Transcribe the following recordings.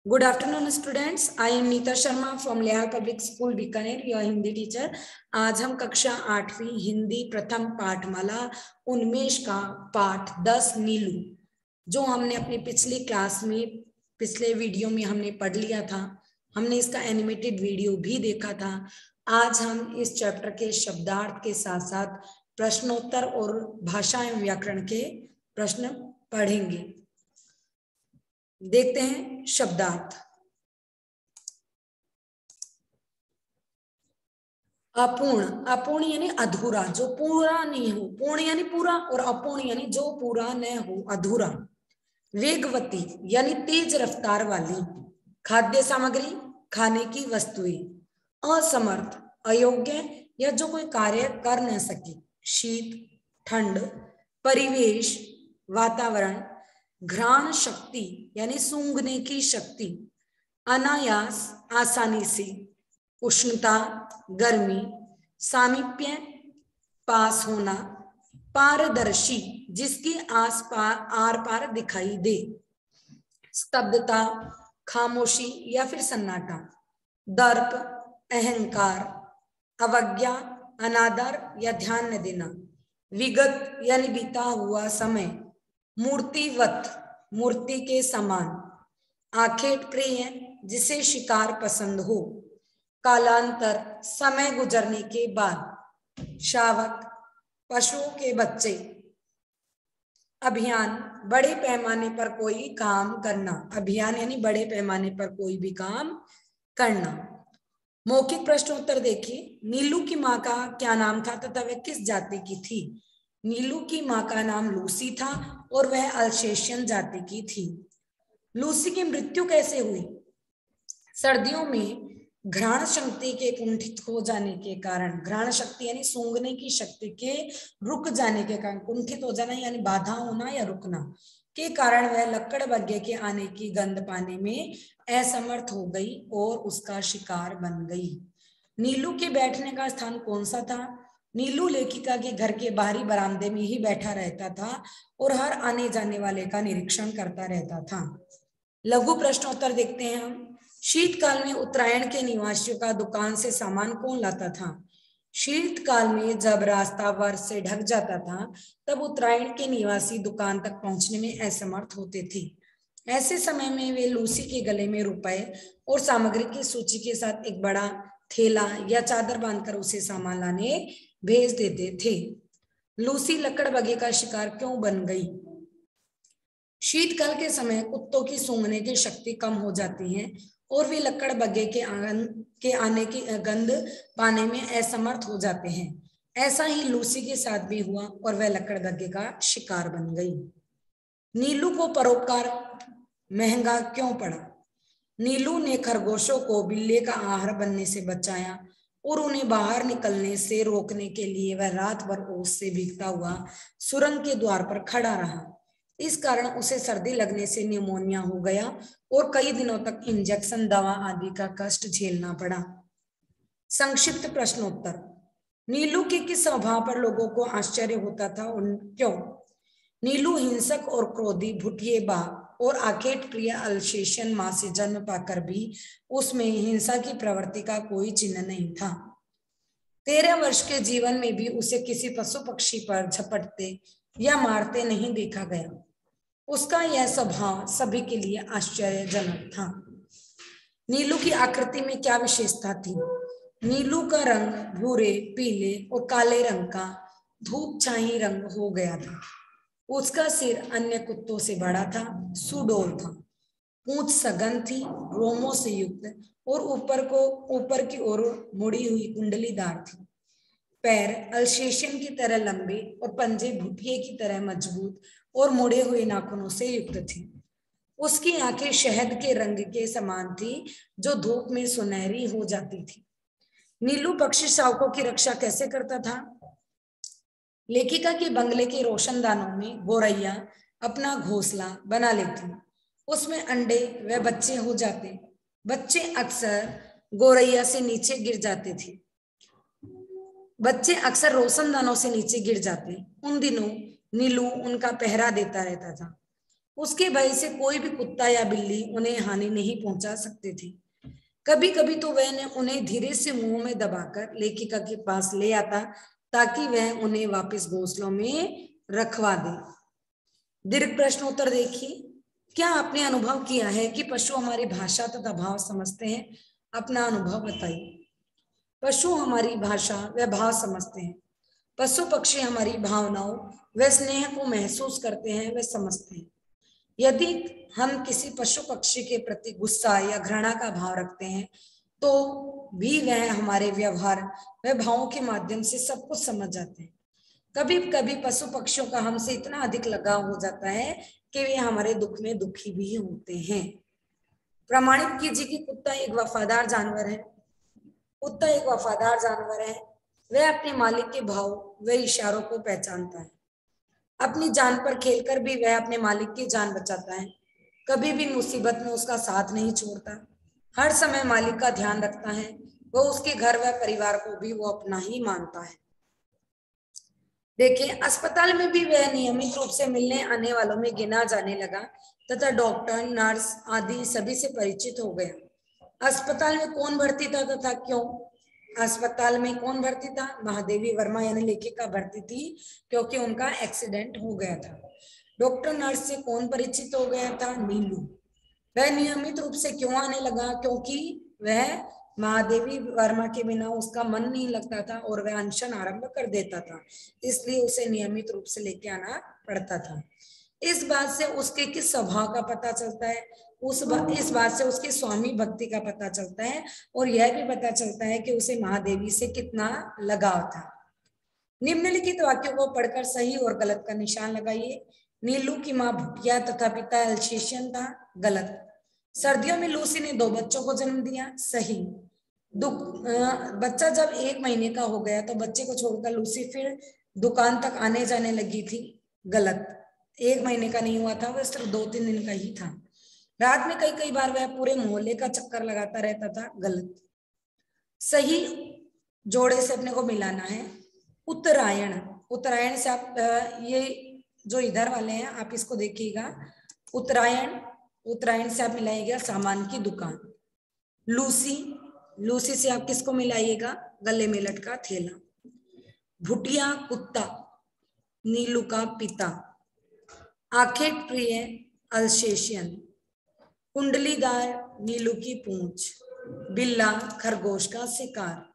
Good afternoon, students. I am Neeta Sharma from Lehar Public School, Bikaner, your Hindi teacher. आज हम कक्षा 8वीं हिंदी प्रथम पाठमाला उन्मेष का पाठ 10 नीलू, जो हमने अपनी पिछली क्लास में पिछले वीडियो में हमने पढ़ लिया था। हमने इसका एनिमेटेड वीडियो भी देखा था। आज हम इस चैप्टर के शब्दार्थ के साथ साथ प्रश्नोत्तर और भाषा एवं व्याकरण के प्रश्न पढ़ेंगे। देखते हैं शब्दार्थ। अपूर्ण, अपूर्ण यानी अधूरा, जो पूरा नहीं हो। पूर्ण यानी पूरा और अपूर्ण यानी जो पूरा न हो, अधूरा। वेगवती यानी तेज रफ्तार वाली। खाद्य सामग्री, खाने की वस्तुएं। असमर्थ, अयोग्य या जो कोई कार्य कर न सके। शीत, ठंड। परिवेश, वातावरण। घ्राण शक्ति यानी सूंघने की शक्ति। अनायास, आसानी से। उष्णता, गर्मी। सामीप्य, पास होना। पारदर्शी, जिसके आस पार आर पार दिखाई दे। स्तब्धता, खामोशी या फिर सन्नाटा। दर्प, अहंकार। अवज्ञा, अनादर या ध्यान न देना। विगत यानी बीता हुआ समय। मूर्तिवत, मूर्ति के समान। आखेट प्रिय, जिसे शिकार पसंद हो। कालांतर, समय गुजरने के बाद। शावक, पशुओं के बच्चे। अभियान, बड़े पैमाने पर कोई काम करना। अभियान यानी बड़े पैमाने पर कोई भी काम करना। मौखिक प्रश्नोत्तर देखिए। नीलू की माँ का क्या नाम था तथा वह किस जाति की थी? नीलू की माँ का नाम लूसी था और वह अल्सेशियन जाति की थी। लूसी की मृत्यु कैसे हुई? सर्दियों में घ्राण शक्ति के कुंठित हो जाने के कारण, घ्राण शक्ति यानी सूंघने की शक्ति के रुक जाने के कारण, कुंठित हो जाना यानी बाधा होना या रुकना के कारण वह लक्कड़बग्घे के आने की गंध पाने में असमर्थ हो गई और उसका शिकार बन गई। नीलू के बैठने का स्थान कौन सा था? नीलू लेखिका के घर के बाहरी बरामदे में ही बैठा रहता था और हर आने जाने वाले का निरीक्षण करता रहता था। लघु प्रश्नोत्तर देखते हैं हम। शीतकाल में उत्तरायण के निवासियों का दुकान से सामान कौन लाता था? शीतकाल में जब रास्ता बर्फ से ढक जाता था तब उत्तरायण के निवासी दुकान तक पहुंचने में असमर्थ होते थे। ऐसे समय में वे लूसी के गले में रुपए और सामग्री की सूची के साथ एक बड़ा थैला या चादर बांधकर उसे सामान लाने भेज देते थे। लूसी लक्कड़बग्घे का शिकार क्यों बन गई? शीतकाल के समय कुत्तों की सूंघने की शक्ति कम हो जाती है और वे लक्कड़बग्घे के आने की गंध पाने में असमर्थ हो जाते हैं। ऐसा ही लूसी के साथ भी हुआ और वह लक्कड़बग्घे का शिकार बन गई। नीलू को परोपकार महंगा क्यों पड़ा? नीलू ने खरगोशों को बिल्ली का आहार बनने से बचाया और उन्हें बाहर निकलने से रोकने के लिए वह रात भर ओस से भीगता हुआ सुरंग के द्वार पर खड़ा रहा। इस कारण उसे सर्दी लगने से न्यूमोनिया हो गया और कई दिनों तक इंजेक्शन, दवा आदि का कष्ट झेलना पड़ा। संक्षिप्त प्रश्नोत्तर। नीलू के किस स्वभाव पर लोगों को आश्चर्य होता था और क्यों? नीलू हिंसक और क्रोधी भुटिएबा और आखेट प्रिय अल्सेशियन मां से जन्म पाकर भी उसमें हिंसा की प्रवृत्ति का कोई चिन्ह नहीं था। 13 वर्ष के जीवन में भी उसे किसी पशु पक्षी पर झपटते या मारते नहीं देखा गया। उसका यह स्वभाव सभी के लिए आश्चर्यजनक था। नीलू की आकृति में क्या विशेषता थी? नीलू का रंग भूरे, पीले और काले रंग का धूप छाई रंग हो गया था। उसका सिर अन्य कुत्तों से बड़ा था, सुडौल था। पूंछ सघन थी, रोमों से युक्त और ऊपर की ओर मुड़ी हुई कुंडलीदार थी। पैर अल्सेशियन की तरह लंबे और पंजे भुटिये की तरह मजबूत और मुड़े हुए नाखूनों से युक्त थी। उसकी आंखें शहद के रंग के समान थी जो धूप में सुनहरी हो जाती थी। नीलू पक्षी शावकों की रक्षा कैसे करता था? लेखिका के बंगले के रोशनदानों में गोरैया अपना घोंसला बना लेती। उसमें अंडे व बच्चे हो जाते। बच्चे अक्सर गोरैया से नीचे गिर जाते थे। बच्चे अक्सर रोशनदानों से नीचे गिर जाते। उन दिनों नीलू उनका पहरा देता रहता था। उसके भय से कोई भी कुत्ता या बिल्ली उन्हें हानि नहीं पहुंचा सकते थे। कभी कभी तो वह उन्हें धीरे से मुंह में दबाकर लेखिका के पास ले आता ताकि वह उन्हें वापस घोंसलों में रखवा दे। दीर्घ प्रश्न उत्तर देखिए। क्या आपने अनुभव किया है कि पशु हमारी भाषा तथा भाव समझते हैं? अपना अनुभव बताइए। पशु हमारी भाषा व भाव समझते हैं। पशु पक्षी हमारी भावनाओं व स्नेह को महसूस करते हैं व समझते हैं। यदि हम किसी पशु पक्षी के प्रति गुस्सा या घृणा का भाव रखते हैं तो भी वह हमारे व्यवहार व भावों के माध्यम से सब कुछ समझ जाते हैं। कभी कभी पशु पक्षियों का हमसे इतना अधिक लगाव हो जाता है कि वे हमारे दुख में दुखी भी होते हैं। प्रमाणित कीजिए कि कुत्ता एक वफादार जानवर है। कुत्ता एक वफादार जानवर है। वह अपने मालिक के भाव व इशारों को पहचानता है। अपनी जान पर खेलकर भी वह अपने मालिक की जान बचाता है। कभी भी मुसीबत में उसका साथ नहीं छोड़ता। हर समय मालिक का ध्यान रखता है। वह उसके घर व परिवार को भी वो अपना ही मानता है। देखिए, अस्पताल में भी वह नियमित रूप से मिलने आने वालों में गिना जाने लगा तथा डॉक्टर, नर्स आदि सभी से परिचित हो गया। अस्पताल में कौन भर्ती था तथा क्यों? अस्पताल में कौन भर्ती था? महादेवी वर्मा यानी लेखिका भर्ती थी क्योंकि उनका एक्सीडेंट हो गया था। डॉक्टर, नर्स से कौन परिचित हो गया था? नीलू। वह नियमित रूप से क्यों आने लगा? क्योंकि वह महादेवी वर्मा के बिना उसका मन नहीं लगता था और वह अनशन आरंभ कर देता था, इसलिए उसे नियमित रूप से लेके आना पड़ता था। इस बात से उसके किस स्वभाव का पता चलता है? इस बात से उसके स्वामी भक्ति का पता चलता है और यह भी पता चलता है कि उसे महादेवी से कितना लगाव था। निम्नलिखित वाक्यों को पढ़कर सही और गलत का निशान लगाइए। नीलू की माँ भुटिया तथा पिता अल्सेशियन था। गलत। सर्दियों में लूसी ने 2 बच्चों को जन्म दिया। सही। बच्चा जब 1 महीने का हो गया तो बच्चे को छोड़कर लूसी फिर दुकान तक आने जाने लगी थी। गलत। 1 महीने का नहीं हुआ था, वह सिर्फ 2-3 दिन का ही था। रात में कई बार वह पूरे मोहल्ले का चक्कर लगाता रहता था। गलत। सही जोड़े से अपने को मिलाना है। उत्तरायण। उत्तरायण से आप ये जो इधर वाले हैं आप इसको देखिएगा। उत्तरायण, उत्तरायण से आप मिलाइएगा सामान की दुकान। लूसी, लूसी से आप किसको मिलाइएगा? गले में लटका थैला। भुटिया कुत्ता, नीलू का पिता। आखेट प्रिय, अल्सेशियन। कुंडलीदार, नीलू की पूंछ। बिल्ला, खरगोश का शिकार।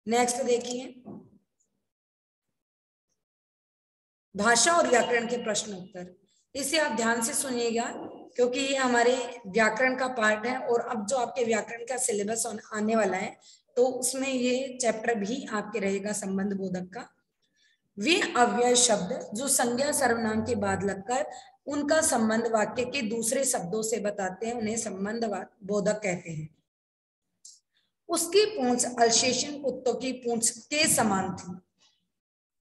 नेक्स्ट देखिए, भाषा और व्याकरण के प्रश्न उत्तर। इसे आप ध्यान से सुनिएगा क्योंकि ये हमारे व्याकरण का पार्ट है और अब जो आपके व्याकरण का सिलेबस आने वाला है तो उसमें ये चैप्टर भी आपके रहेगा संबंध बोधक का। वे अव्यय शब्द जो संज्ञा सर्वनाम के बाद लगकर उनका संबंध वाक्य के दूसरे शब्दों से बताते हैं उन्हें संबंध बोधक कहते हैं। उसकी पूंछ अल्सेशियन कुत्तों की पूंछ के समान थी।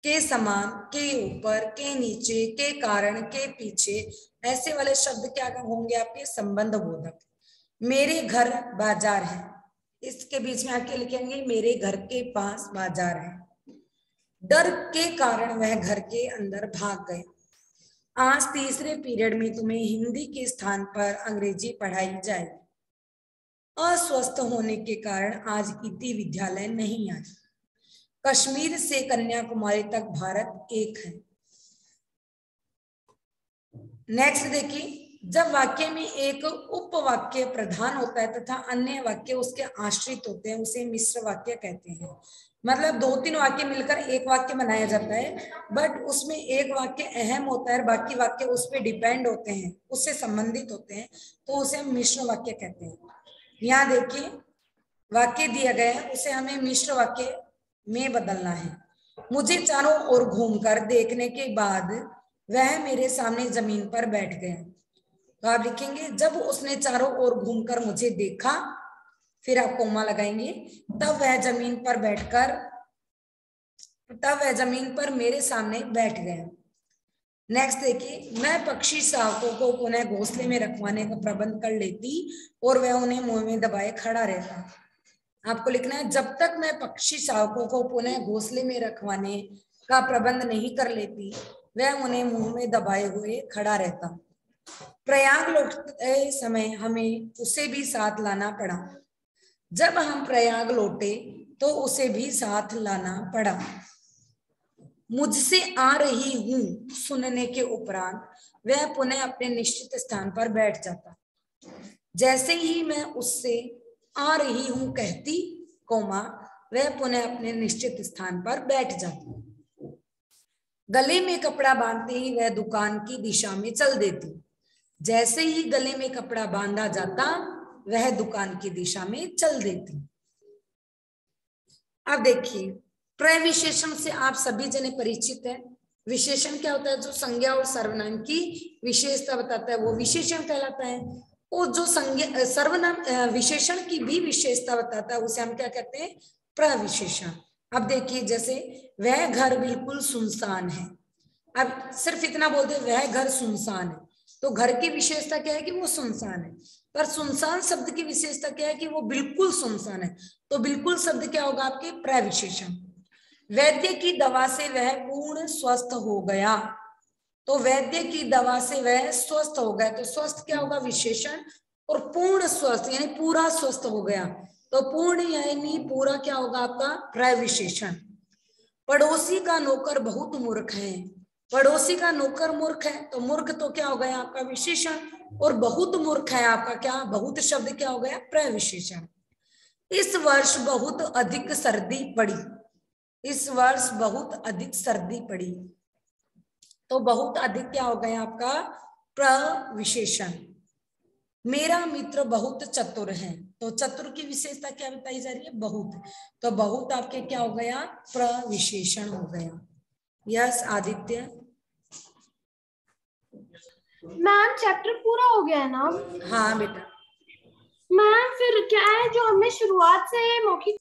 के समान, के ऊपर, के नीचे, के कारण, के पीछे, ऐसे वाले शब्द क्या होंगे आपके? संबंध बोधक। मेरे घर बाजार है, इसके बीच में आके लिखेंगे मेरे घर के पास बाजार है। डर के कारण वह घर के अंदर भाग गए। आज तीसरे पीरियड में तुम्हें हिंदी के स्थान पर अंग्रेजी पढ़ाई जाएगी। अस्वस्थ होने के कारण आज इति विद्यालय नहीं आई। कश्मीर से कन्याकुमारी तक भारत एक है। नेक्स्ट देखिए, जब वाक्य में एक उपवाक्य प्रधान होता है तथा अन्य वाक्य उसके आश्रित होते हैं उसे मिश्र वाक्य कहते हैं। मतलब 2-3 वाक्य मिलकर एक वाक्य बनाया जाता है बट उसमें एक वाक्य अहम होता है और बाकी वाक्य उस पर डिपेंड होते हैं, उससे संबंधित होते हैं, तो उसे हम मिश्र वाक्य कहते हैं। यहाँ देखिए, वाक्य दिया गया है उसे हमें मिश्र वाक्य में बदलना है। मुझे चारों ओर घूमकर देखने के बाद वह मेरे सामने जमीन पर बैठ गया। तो आप लिखेंगे जब उसने चारों ओर घूमकर मुझे देखा, फिर आप कोमा लगाएंगे, तब वह जमीन पर मेरे सामने बैठ गया। नेक्स्ट देखिए, मैं पक्षी शावकों को पुनः घोंसले में रखवाने का प्रबंध कर लेती और वह उन्हें मुंह में दबाए खड़ा रहता। आपको लिखना है जब तक मैं पक्षी शावकों को पुनः घोंसले में रखवाने का प्रबंध नहीं कर लेती वह उन्हें मुंह में दबाए हुए खड़ा रहता। प्रयाग लौटते समय हमें उसे भी साथ लाना पड़ा। जब हम प्रयाग लौटे तो उसे भी साथ लाना पड़ा। मुझसे आ रही हूं सुनने के उपरांत वह पुनः अपने निश्चित स्थान पर बैठ जाता। जैसे ही मैं उससे आ रही हूं कहती, वह पुनः अपने निश्चित स्थान पर बैठ जाती। गले में कपड़ा बांधते ही वह दुकान की दिशा में चल देती। जैसे ही गले में कपड़ा बांधा जाता वह दुकान की दिशा में चल देती। अब देखिए, प्रविशेषण से आप सभी जने परिचित हैं। विशेषण क्या होता है? जो संज्ञा और सर्वनाम की विशेषता बताता है वो विशेषण कहलाता है। और जो संज्ञा सर्वनाम विशेषण की भी विशेषता बताता है उसे हम क्या कहते हैं? प्रविशेषण। अब देखिए, जैसे वह घर बिल्कुल सुनसान है। अब सिर्फ इतना बोल दे वह घर सुनसान है, तो घर की विशेषता क्या है कि वो सुनसान है। पर सुनसान शब्द की विशेषता क्या है कि वो बिल्कुल सुनसान है। तो बिल्कुल शब्द क्या होगा? आपके प्रविशेषण। वैद्य की दवा से वह पूर्ण स्वस्थ हो गया। तो वैद्य की दवा से वह स्वस्थ हो गया, तो स्वस्थ क्या होगा? विशेषण। और पूर्ण स्वस्थ यानी पूरा स्वस्थ हो गया, तो पूर्ण यानी पूरा क्या होगा? आपका प्रविशेषण। पड़ोसी का नौकर बहुत मूर्ख है। पड़ोसी का नौकर मूर्ख है, तो मूर्ख तो क्या हो गया? आपका विशेषण। और बहुत मूर्ख है आपका क्या? बहुत शब्द क्या हो गया? प्रविशेषण। इस वर्ष बहुत अधिक सर्दी पड़ी। इस वर्ष बहुत अधिक सर्दी पड़ी, तो बहुत अधिक क्या हो गया? आपका प्रविशेषण। मेरा मित्र बहुत चतुर है, तो चतुर की विशेषता क्या बताई जा रही है? बहुत। तो बहुत आपके क्या हो गया? प्रविशेषण हो गया। यस आदित्य। मैम चैप्टर पूरा हो गया है ना? हाँ बेटा। मैम फिर क्या है जो हमें शुरुआत से मौखिक।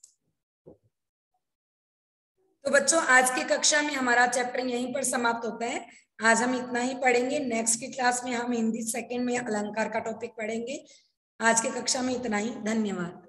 तो बच्चों, आज की कक्षा में हमारा चैप्टर यहीं पर समाप्त होता है। आज हम इतना ही पढ़ेंगे। नेक्स्ट की क्लास में हम हिंदी सेकंड में अलंकार का टॉपिक पढ़ेंगे। आज की कक्षा में इतना ही। धन्यवाद।